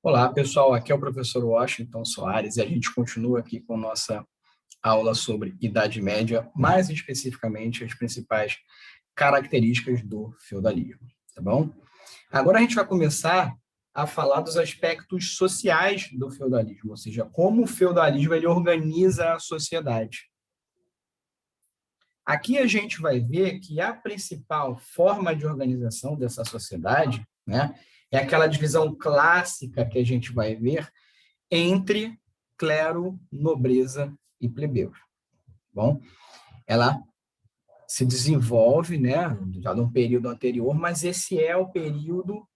Olá, pessoal. Aqui é o professor Washington Soares e a gente continua aqui com nossa aula sobre Idade Média, mais especificamente as principais características do feudalismo, tá bom? Agora a gente vai começar a falar dos aspectos sociais do feudalismo, ou seja, como o feudalismo ele organiza a sociedade. Aqui a gente vai ver que a principal forma de organização dessa sociedade, né, é aquela divisão clássica que a gente vai ver entre clero, nobreza e plebeus. Bom, ela se desenvolve, né, já num período anterior, mas esse é o período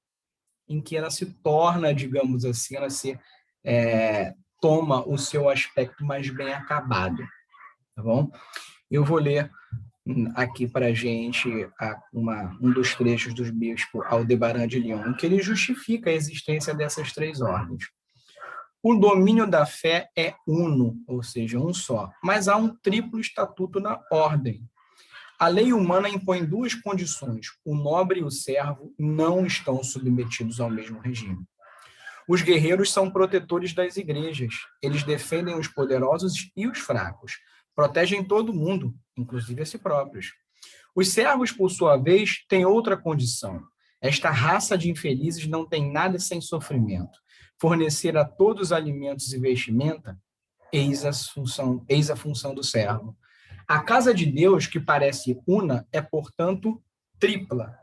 em que ela se torna, digamos assim, toma o seu aspecto mais bem acabado, tá bom? Eu vou ler aqui para a gente um dos trechos do bispo Aldebaran de Lyon, em que ele justifica a existência dessas três ordens. O domínio da fé é uno, ou seja, um só, mas há um triplo estatuto na ordem. A lei humana impõe duas condições: o nobre e o servo não estão submetidos ao mesmo regime. Os guerreiros são protetores das igrejas. Eles defendem os poderosos e os fracos. Protegem todo mundo, inclusive a si próprios. Os servos, por sua vez, têm outra condição. Esta raça de infelizes não tem nada sem sofrimento. Fornecer a todos alimentos e vestimenta, eis a função do servo. A casa de Deus, que parece una, é, portanto, tripla.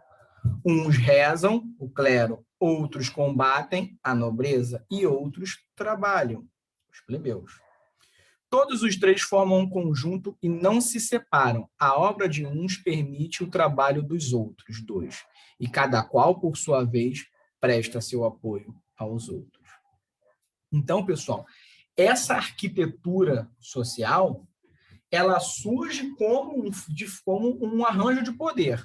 Uns rezam, o clero, outros combatem, a nobreza, e outros trabalham, os plebeus. Todos os três formam um conjunto e não se separam. A obra de uns permite o trabalho dos outros dois, e cada qual, por sua vez, presta seu apoio aos outros. Então, pessoal, essa arquitetura social, ela surge como um arranjo de poder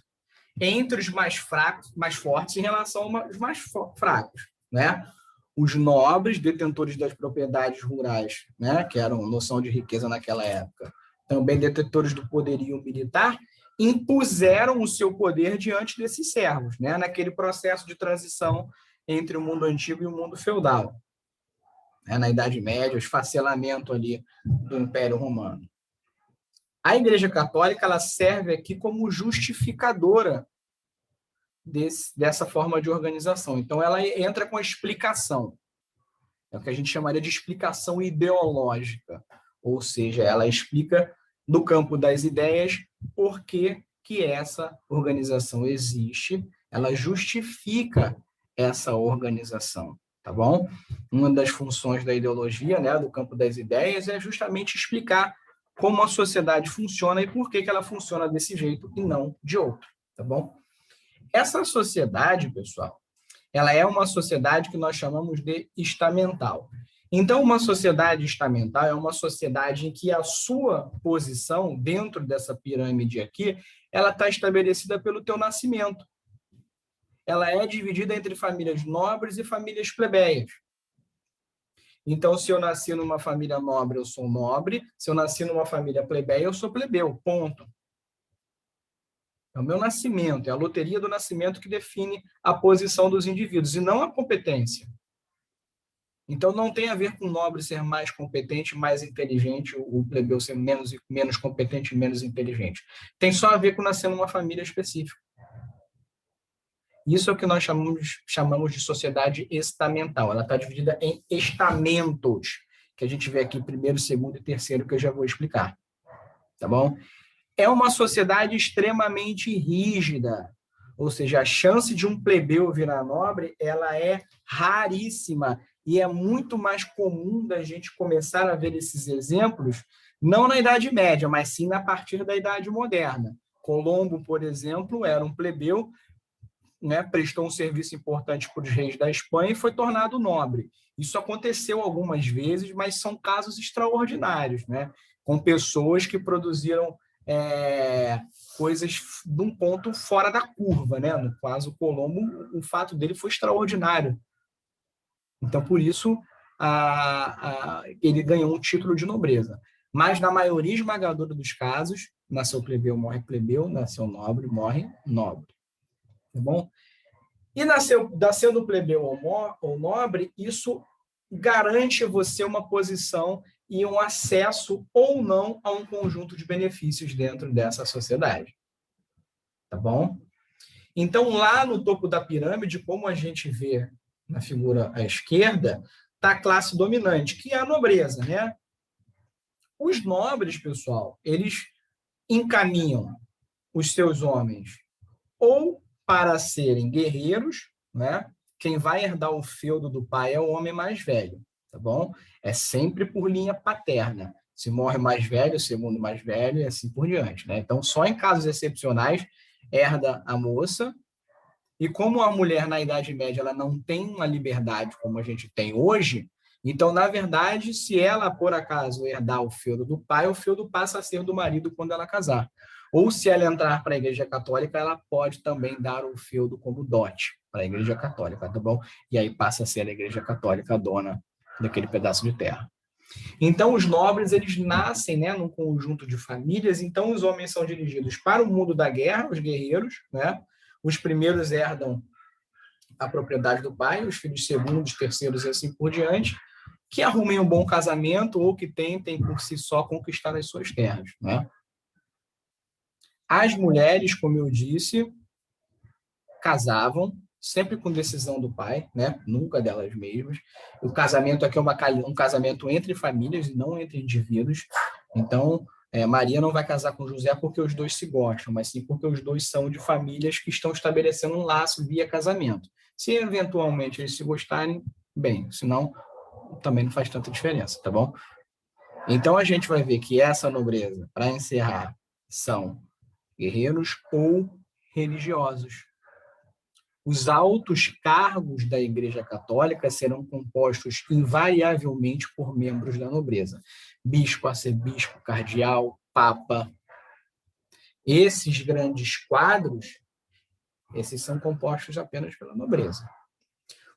entre os mais fracos, mais fortes em relação aos mais fracos, né? Os nobres, detentores das propriedades rurais, né, que eram noção de riqueza naquela época, também detentores do poderio militar, impuseram o seu poder diante desses servos, né, naquele processo de transição entre o mundo antigo e o mundo feudal, né, na Idade Média, o esfacelamento ali do Império Romano. A Igreja Católica ela serve aqui como justificadora dessa forma de organização. Então, ela entra com a explicação. É o que a gente chamaria de explicação ideológica. Ou seja, ela explica, no campo das ideias, por que essa organização existe, ela justifica essa organização, tá bom? Uma das funções da ideologia, né, do campo das ideias, é justamente explicar como a sociedade funciona e por que ela funciona desse jeito e não de outro, tá bom? Essa sociedade, pessoal, ela é uma sociedade que nós chamamos de estamental. Então, uma sociedade estamental é uma sociedade em que a sua posição dentro dessa pirâmide aqui, ela está estabelecida pelo teu nascimento. Ela é dividida entre famílias nobres e famílias plebeias. Então, se eu nasci numa família nobre, eu sou nobre. Se eu nasci numa família plebeia, eu sou plebeu. Ponto. É o meu nascimento, é a loteria do nascimento que define a posição dos indivíduos, e não a competência. Então, não tem a ver com o nobre ser mais competente, mais inteligente, o plebeu ser menos competente e menos inteligente. Tem só a ver com nascer numa família específica. Isso é o que nós chamamos de sociedade estamental. Ela está dividida em estamentos, que a gente vê aqui primeiro, segundo e terceiro, que eu já vou explicar. Tá bom? É uma sociedade extremamente rígida, ou seja, a chance de um plebeu virar nobre, ela é raríssima, e é muito mais comum da gente começar a ver esses exemplos, não na Idade Média, mas sim a partir da Idade Moderna. Colombo, por exemplo, era um plebeu, né, prestou um serviço importante para os reis da Espanha e foi tornado nobre. Isso aconteceu algumas vezes, mas são casos extraordinários, né, com pessoas que produziram coisas de um ponto fora da curva, né? No caso, Colombo, o fato dele foi extraordinário. Então, por isso, ele ganhou um título de nobreza. Mas, na maioria esmagadora dos casos, nasceu plebeu, morre plebeu, nasceu nobre, morre nobre. Tá bom? E nascendo plebeu ou nobre, isso garante você uma posição e um acesso ou não a um conjunto de benefícios dentro dessa sociedade. Tá bom? Então, lá no topo da pirâmide, como a gente vê na figura à esquerda, está a classe dominante, que é a nobreza, né? Os nobres, pessoal, eles encaminham os seus homens ou para serem guerreiros, né? Quem vai herdar o feudo do pai é o homem mais velho, tá bom? É sempre por linha paterna. Se morre mais velho, o segundo mais velho e assim por diante, né? Então, só em casos excepcionais herda a moça. E como a mulher na Idade Média ela não tem uma liberdade como a gente tem hoje, então, na verdade, se ela, por acaso, herdar o feudo do pai, o feudo passa a ser do marido quando ela casar. Ou se ela entrar para a Igreja Católica, ela pode também dar o feudo como dote para a Igreja Católica, tá bom? E aí passa a ser a Igreja Católica a dona daquele pedaço de terra. Então, os nobres, eles nascem, né, num conjunto de famílias, então os homens são dirigidos para o mundo da guerra, os guerreiros, né? Os primeiros herdam a propriedade do pai, os filhos segundos, terceiros e assim por diante, que arrumem um bom casamento ou que tentem por si só conquistar as suas terras, né? As mulheres, como eu disse, casavam sempre com decisão do pai, né? Nunca delas mesmas. O casamento aqui é um casamento entre famílias e não entre indivíduos. Então, Maria não vai casar com José porque os dois se gostam, mas sim porque os dois são de famílias que estão estabelecendo um laço via casamento. Se eventualmente eles se gostarem, bem, senão também não faz tanta diferença, tá bom? Então a gente vai ver que essa nobreza, para encerrar, são guerreiros ou religiosos. Os altos cargos da Igreja Católica serão compostos invariavelmente por membros da nobreza. Bispo, arcebispo, cardeal, papa. Esses grandes quadros, esses são compostos apenas pela nobreza.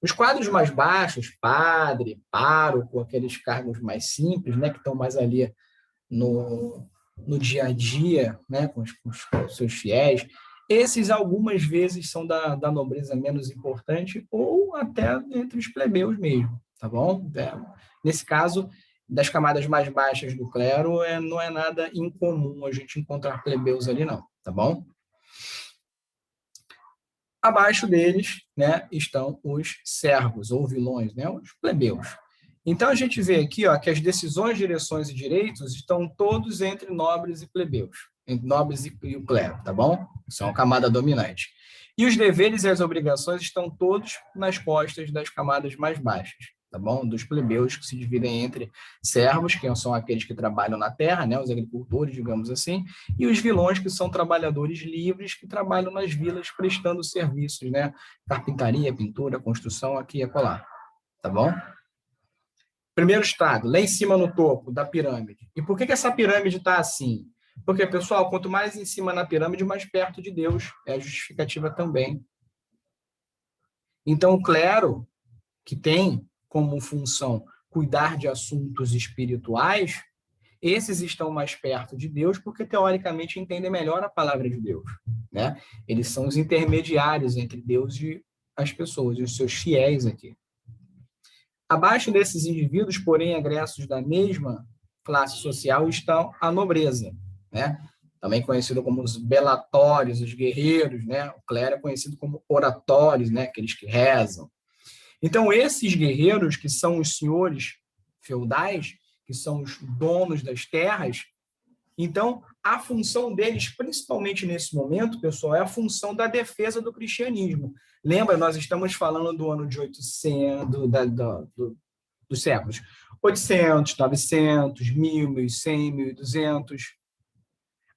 Os quadros mais baixos, padre, pároco, aqueles cargos mais simples, né, que estão mais ali no dia a dia, né, com os seus fiéis, esses algumas vezes são da nobreza menos importante ou até entre os plebeus mesmo, tá bom? Nesse caso, das camadas mais baixas do clero, não é nada incomum a gente encontrar plebeus ali não, tá bom? Abaixo deles, né, estão os servos ou vilões, né, os plebeus. Então, a gente vê aqui ó, que as decisões, direções e direitos estão todos entre nobres e plebeus, entre nobres e o clero, tá bom? São a camada dominante. E os deveres e as obrigações estão todos nas costas das camadas mais baixas, tá bom? Dos plebeus, que se dividem entre servos, que são aqueles que trabalham na terra, né, os agricultores, digamos assim, e os vilões, que são trabalhadores livres que trabalham nas vilas prestando serviços, né? Carpintaria, pintura, construção, aqui e acolá, tá bom? Primeiro estado, lá em cima no topo da pirâmide. E por que essa pirâmide está assim? Porque, pessoal, quanto mais em cima na pirâmide, mais perto de Deus. É a justificativa também. Então, o clero, que tem como função cuidar de assuntos espirituais, esses estão mais perto de Deus porque, teoricamente, entendem melhor a palavra de Deus, né? Eles são os intermediários entre Deus e as pessoas, e os seus fiéis aqui. Abaixo desses indivíduos, porém, egressos da mesma classe social, estão a nobreza, né? Também conhecido como os belatórios, os guerreiros, né? O clero é conhecido como oratórios, né? Aqueles que rezam. Então, esses guerreiros, que são os senhores feudais, que são os donos das terras, então, a função deles, principalmente nesse momento, pessoal, é a função da defesa do cristianismo. Lembra, nós estamos falando do ano de 800, dos séculos 800, 900, 1000, 1100, 1200.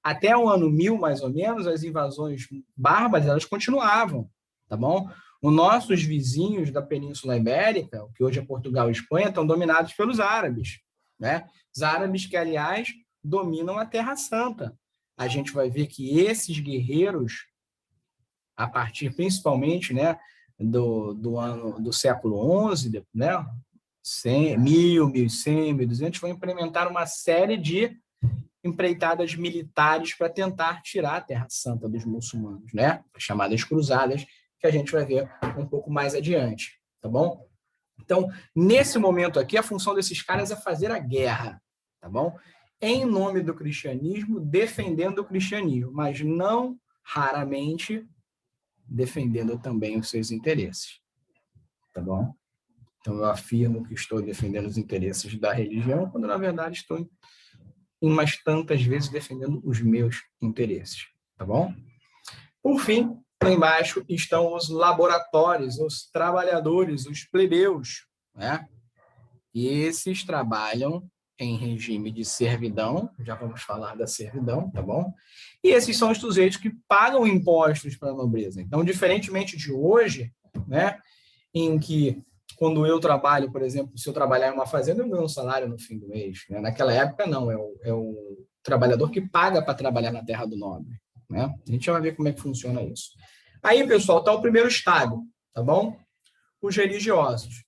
Até o ano 1000, mais ou menos, as invasões bárbaras elas continuavam, tá bom? Os nossos vizinhos da Península Ibérica, o que hoje é Portugal e Espanha, estão dominados pelos árabes, né? Os árabes que, aliás, dominam a Terra Santa. A gente vai ver que esses guerreiros, a partir principalmente, né, do século XI, né, 100, 1000, 1100, 1200, vão implementar uma série de empreitadas militares para tentar tirar a Terra Santa dos muçulmanos, né? Chamadas cruzadas, que a gente vai ver um pouco mais adiante, tá bom? Então, nesse momento aqui, a função desses caras é fazer a guerra, tá bom? Em nome do cristianismo, defendendo o cristianismo, mas não raramente defendendo também os seus interesses, tá bom? Então, eu afirmo que estou defendendo os interesses da religião, quando, na verdade, estou em mais tantas vezes defendendo os meus interesses, tá bom? Por fim, lá embaixo estão os laboratórios, os trabalhadores, os plebeus, né? E esses trabalham em regime de servidão, já vamos falar da servidão, tá bom? E esses são os sujeitos que pagam impostos para a nobreza. Então, diferentemente de hoje, né, em que quando eu trabalho, por exemplo, se eu trabalhar em uma fazenda, eu ganho um salário no fim do mês. Né? Naquela época, não, é o trabalhador que paga para trabalhar na terra do nobre. Né? A gente vai ver como é que funciona isso. Aí, pessoal, está o primeiro estado, tá bom? Os religiosos.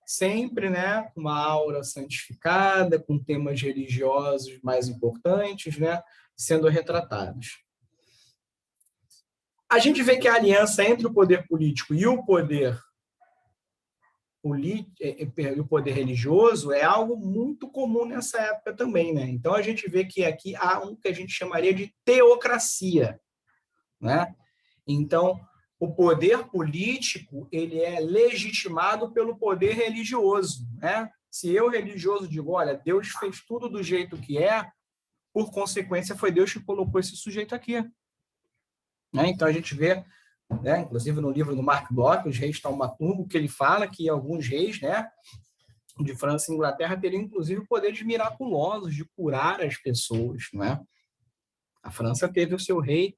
Sempre, né, com uma aura santificada, com temas religiosos mais importantes, né, sendo retratados. A gente vê que a aliança entre o poder político e o poder religioso é algo muito comum nessa época também, né? Então a gente vê que aqui há um que a gente chamaria de teocracia, né? Então o poder político ele é legitimado pelo poder religioso, né? Se eu religioso digo, olha, Deus fez tudo do jeito que é, por consequência foi Deus que colocou esse sujeito aqui, né? Então a gente vê, né, inclusive no livro do Mark Bloch, Os Reis Taumaturgo, que ele fala que alguns reis, né, de França e Inglaterra teriam inclusive poderes miraculosos de curar as pessoas, não é? A França teve o seu rei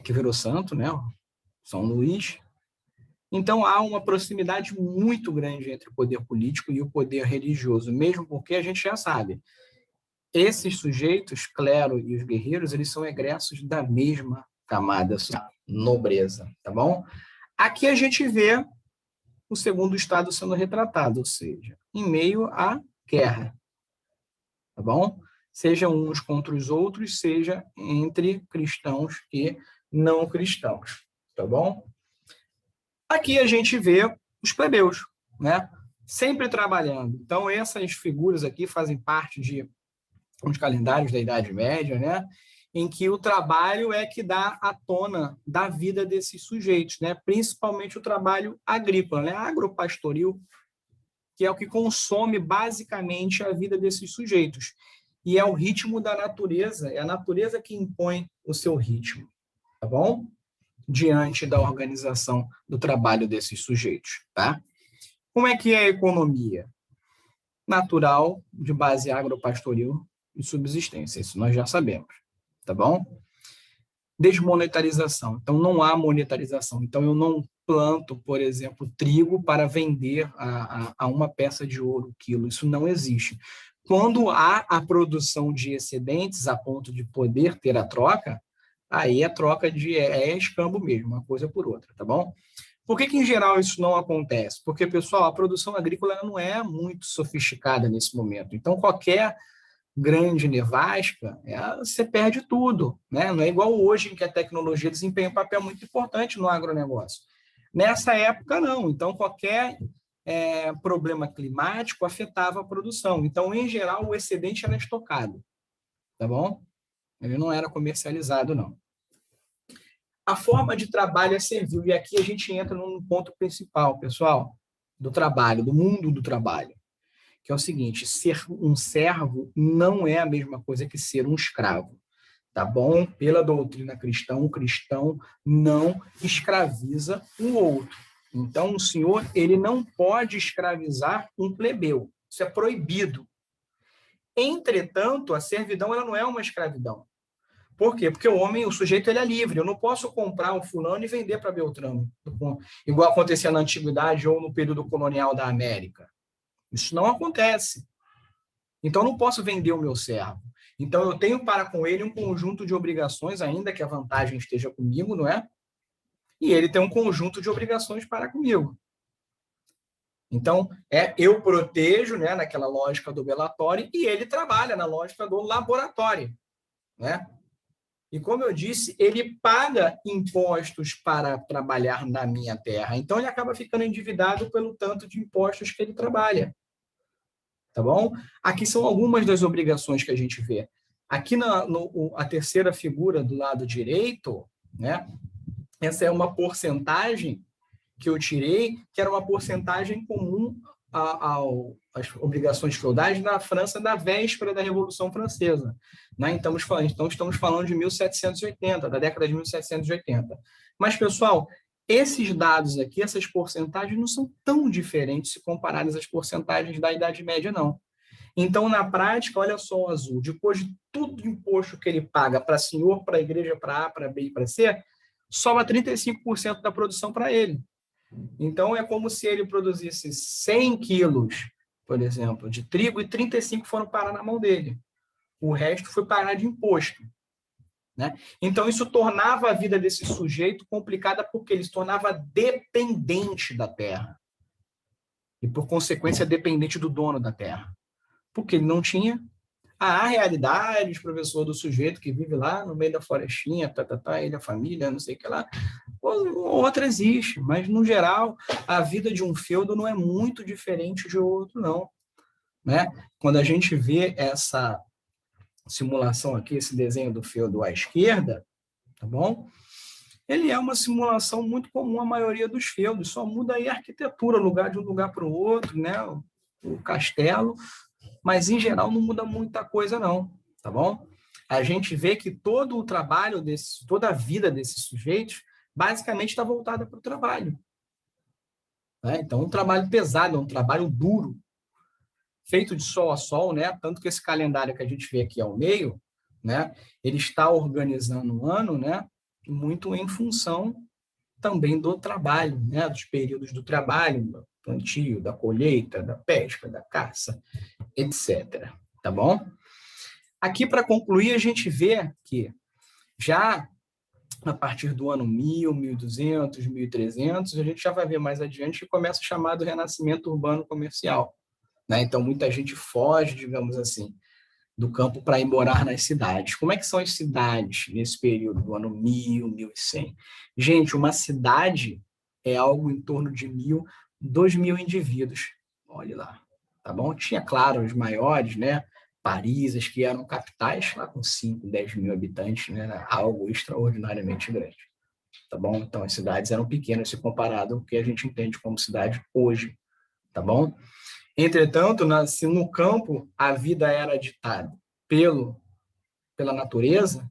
que virou santo, né, São Luís. Então há uma proximidade muito grande entre o poder político e o poder religioso, mesmo porque a gente já sabe, esses sujeitos, clero e os guerreiros, eles são egressos da mesma camada nobreza, tá bom? Aqui a gente vê o segundo estado sendo retratado, ou seja, em meio à guerra, tá bom? Seja uns contra os outros, seja entre cristãos e não cristãos, tá bom? Aqui a gente vê os plebeus, né? Sempre trabalhando. Então, essas figuras aqui fazem parte de uns calendários da Idade Média, né? Em que o trabalho é que dá a tona da vida desses sujeitos, né? Principalmente o trabalho agrícola, né? Agropastoril, que é o que consome basicamente a vida desses sujeitos. E é o ritmo da natureza, é a natureza que impõe o seu ritmo, tá bom? Diante da organização do trabalho desses sujeitos, tá? Como é que é a economia? Natural, de base agropastoril e subsistência, isso nós já sabemos, tá bom? Desmonetarização, então não há monetarização, então eu não planto, por exemplo, trigo para vender a uma peça de ouro quilo, isso não existe. Quando há a produção de excedentes a ponto de poder ter a troca, aí a troca é escambo mesmo, uma coisa por outra, tá bom? Por que em geral isso não acontece? Porque, pessoal, a produção agrícola não é muito sofisticada nesse momento. Então, qualquer grande nevasca, você perde tudo, né? Não é igual hoje em que a tecnologia desempenha um papel muito importante no agronegócio. Nessa época, não. Então, qualquer problema climático afetava a produção. Então, em geral, o excedente era estocado, tá bom? Ele não era comercializado, não. A forma de trabalho é servil, e aqui a gente entra num ponto principal, pessoal, do trabalho, do mundo do trabalho, que é o seguinte: ser um servo não é a mesma coisa que ser um escravo, tá bom? Pela doutrina cristã, o cristão não escraviza um outro. Então, o senhor, ele não pode escravizar um plebeu. Isso é proibido. Entretanto, a servidão ela não é uma escravidão. Por quê? Porque o homem, o sujeito, ele é livre. Eu não posso comprar um fulano e vender para Beltrano, igual acontecia na antiguidade ou no período colonial da América. Isso não acontece. Então, eu não posso vender o meu servo. Então, eu tenho para com ele um conjunto de obrigações, ainda que a vantagem esteja comigo, não é? E ele tem um conjunto de obrigações para comigo. Então, eu protejo, né, naquela lógica do belatório, e ele trabalha na lógica do laboratório, né? E, como eu disse, ele paga impostos para trabalhar na minha terra. Então, ele acaba ficando endividado pelo tanto de impostos que ele trabalha. Tá bom? Aqui são algumas das obrigações que a gente vê. Aqui a terceira figura do lado direito, né? Essa é uma porcentagem que eu tirei, que era uma porcentagem comum às obrigações feudais na França da véspera da Revolução Francesa. Né? Então, estamos falando de 1780, da década de 1780. Mas, pessoal, esses dados aqui, essas porcentagens, não são tão diferentes se comparadas às porcentagens da Idade Média, não. Então, na prática, olha só o azul, depois de tudo o imposto que ele paga para senhor, para a igreja, para A, para B e para C, sobra 35% da produção para ele. Então, é como se ele produzisse 100 quilos, por exemplo, de trigo e 35 foram parar na mão dele. O resto foi parar de imposto. Né? Então, isso tornava a vida desse sujeito complicada porque ele se tornava dependente da terra. E, por consequência, dependente do dono da terra. Porque ele não tinha a realidade, professor, do sujeito que vive lá no meio da florestinha, ele, a família, não sei o que lá. Outra existe, mas, no geral, a vida de um feudo não é muito diferente de outro, não. Né? Quando a gente vê essa simulação aqui, esse desenho do feudo à esquerda, tá bom? Ele é uma simulação muito comum à maioria dos feudos, só muda aí a arquitetura, lugar de um lugar para o outro, né? O castelo, mas, em geral, não muda muita coisa, não, tá bom? A gente vê que todo o trabalho, toda a vida desses sujeitos, basicamente está voltada para o trabalho. Né? Então, um trabalho pesado, um trabalho duro, feito de sol a sol, né? Tanto que esse calendário que a gente vê aqui ao meio, né? Ele está organizando o ano, né? Muito em função também do trabalho, né? Dos períodos do trabalho, do plantio, da colheita, da pesca, da caça, etc. Tá bom? Aqui, para concluir, a gente vê que já a partir do ano 1000, 1200, 1300, a gente já vai ver mais adiante que começa o chamado renascimento urbano comercial. Né? Então, muita gente foge, digamos assim, do campo para ir morar nas cidades. Como é que são as cidades nesse período do ano 1000, 1100? Gente, uma cidade é algo em torno de 1000, 2000 indivíduos. Olha lá, tá bom? Tinha, claro, os maiores, né? Paris, as que eram capitais, lá com 5, 10 mil habitantes, né? Algo extraordinariamente grande. Tá bom? Então, as cidades eram pequenas se comparado ao que a gente entende como cidade hoje. Tá bom? Entretanto, se no campo a vida era ditada pela natureza,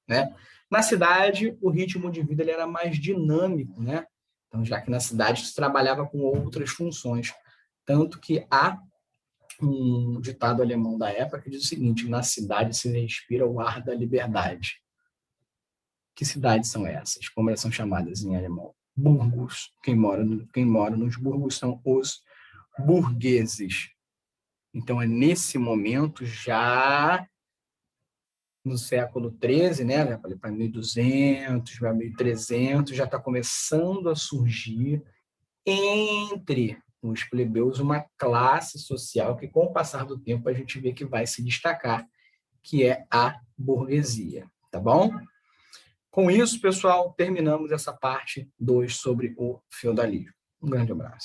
né? Na cidade o ritmo de vida ele era mais dinâmico, né? Então, já que na cidade se trabalhava com outras funções. Tanto que há um ditado alemão da época que diz o seguinte: na cidade se respira o ar da liberdade. Que cidades são essas? Como elas são chamadas em alemão? Burgos. Quem mora nos burgos são os burgueses. Então, é nesse momento, já no século XIII, né, para 1200, para 1300, já está começando a surgir entre os plebeus uma classe social que, com o passar do tempo, a gente vê que vai se destacar, que é a burguesia. Tá bom? Com isso, pessoal, terminamos essa parte 2 sobre o feudalismo. Um grande abraço.